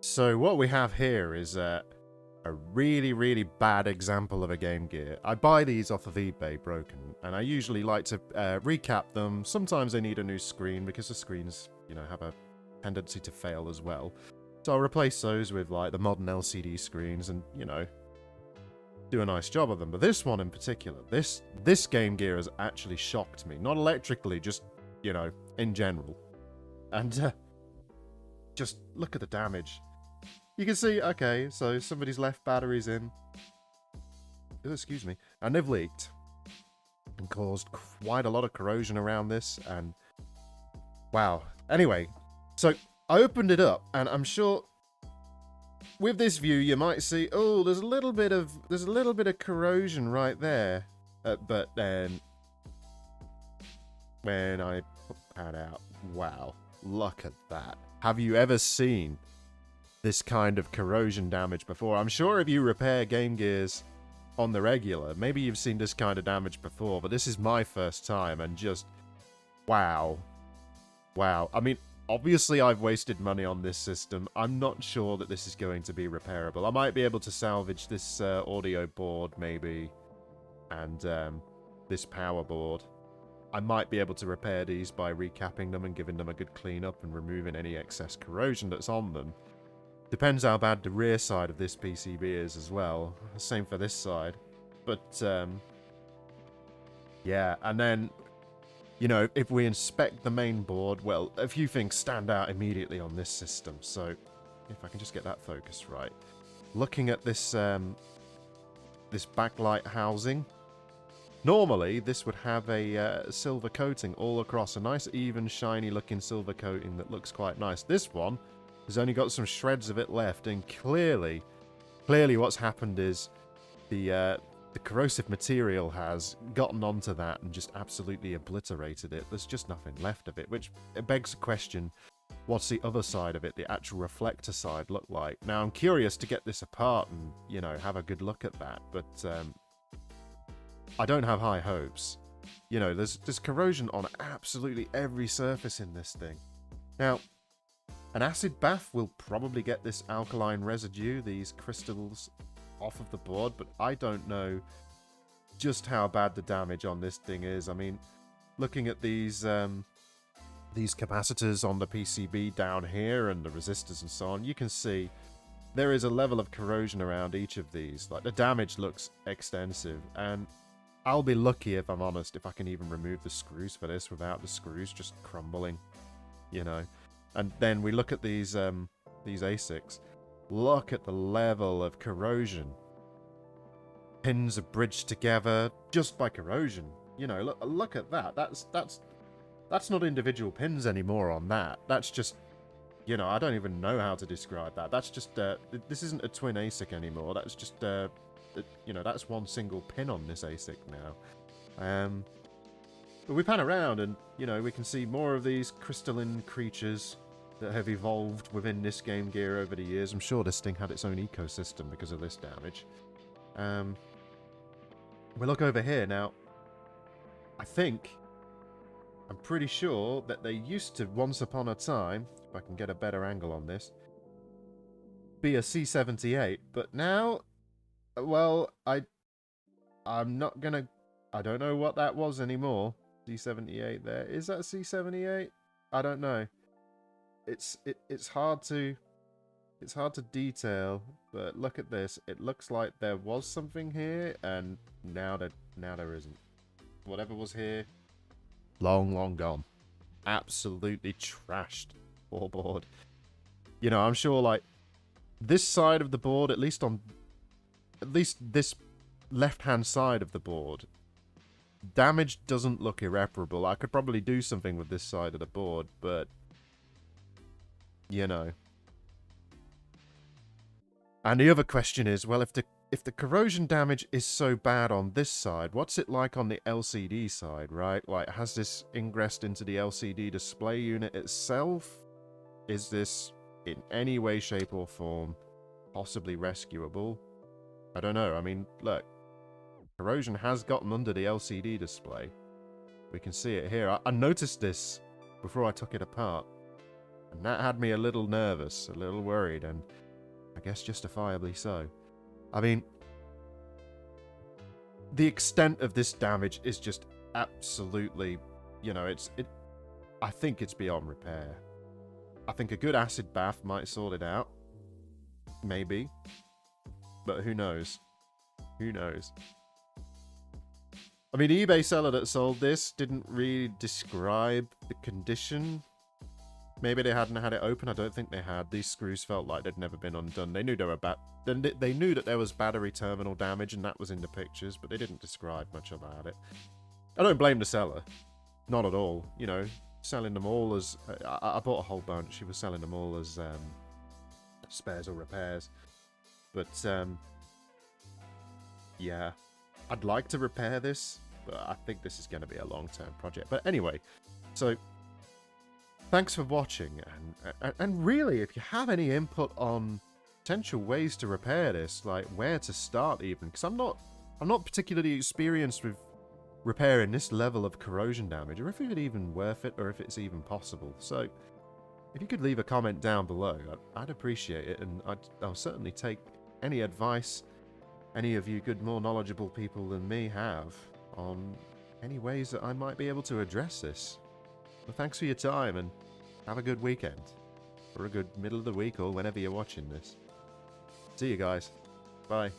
So what we have here is a really, really bad example of a Game Gear. I buy these off of eBay broken, and I usually like to recap them. Sometimes they need a new screen because the screens, have a tendency to fail as well. So I'll replace those with like the modern LCD screens and, do a nice job of them. But this one in particular, this Game Gear has actually shocked me. Not electrically, just, in general. And just look at the damage. You can see, okay, so somebody's left batteries in. Oh, excuse me. And they've leaked. And caused quite a lot of corrosion around this. And wow. Anyway, so I opened it up, and I'm sure with this view you might see, oh, there's a little bit of corrosion right there. But then when I put that out, wow, look at that. Have you ever seen this kind of corrosion damage before? I'm sure if you repair Game Gears on the regular, maybe you've seen this kind of damage before, but this is my first time, and just wow. I mean, obviously I've wasted money on this system. I'm not sure that this is going to be repairable. I might be able to salvage this audio board maybe, and this power board. I might be able to repair these by recapping them and giving them a good cleanup and removing any excess corrosion that's on them. Depends how bad the rear side of this PCB is as well. Same for this side. But, yeah. And then, if we inspect the main board, well, a few things stand out immediately on this system. So, if I can just get that focus right. Looking at this, this backlight housing. Normally, this would have a silver coating all across. A nice, even, shiny looking silver coating that looks quite nice. This one has only got some shreds of it left, and clearly what's happened is the corrosive material has gotten onto that and just absolutely obliterated it. There's just nothing left of it, which begs the question, what's the other side of it, the actual reflector side, look like? Now, I'm curious to get this apart and, have a good look at that, but I don't have high hopes. There's corrosion on absolutely every surface in this thing. Now, an acid bath will probably get this alkaline residue, these crystals, off of the board, but I don't know just how bad the damage on this thing is. I mean, looking at these capacitors on the PCB down here and the resistors and so on, you can see there is a level of corrosion around each of these. Like, the damage looks extensive, and I'll be lucky, if I'm honest, if I can even remove the screws for this without the screws just crumbling, And then we look at these ASICs. Look at the level of corrosion. Pins are bridged together just by corrosion. Look at that. That's not individual pins anymore on that. That's just, I don't even know how to describe that. That's just, this isn't a twin ASIC anymore. That's just, that's one single pin on this ASIC now. But we pan around and, we can see more of these crystalline creatures that have evolved within this Game Gear over the years. I'm sure this thing had its own ecosystem because of this damage. We look over here now. I'm pretty sure that they used to, once upon a time, if I can get a better angle on this, be a C78, but now, well, I'm not gonna, I don't know what that was anymore. C78 there. Is that C78? I don't know. It's hard to detail, but look at this. It looks like there was something here, and now there isn't. Whatever was here, long gone. Absolutely trashed. Poor board. I'm sure like this side of the board, at least this left-hand side of the board, damage doesn't look irreparable. I could probably do something with this side of the board, but And the other question is, well, if the corrosion damage is so bad on this side, what's it like on the LCD side, right? Like, has this ingressed into the LCD display unit itself? Is this in any way, shape, or form possibly rescuable? I don't know. I mean, look, corrosion has gotten under the LCD display. We can see it here. I noticed this before I took it apart. And that had me a little nervous, a little worried, and I guess justifiably so. I mean, the extent of this damage is just absolutely, you know, I think it's beyond repair. I think a good acid bath might sort it out. Maybe. But who knows? Who knows? I mean, the eBay seller that sold this didn't really describe the condition. Maybe they hadn't had it open. I don't think they had. These screws felt like they'd never been undone. They knew they were they knew that there was battery terminal damage, and that was in the pictures, but they didn't describe much about it. I don't blame the seller. Not at all. You know, selling them all as... I bought a whole bunch. She was selling them all as spares or repairs. But, yeah. I'd like to repair this, but I think this is going to be a long-term project. But anyway, so thanks for watching. And really, if you have any input on potential ways to repair this, like where to start even, because I'm not particularly experienced with repairing this level of corrosion damage, or if it's even worth it, or if it's even possible. So if you could leave a comment down below, I'd appreciate it, and I'll certainly take any advice any of you good, more knowledgeable people than me have on any ways that I might be able to address this. Well, thanks for your time, and have a good weekend. Or a good middle of the week, or whenever you're watching this. See you guys. Bye.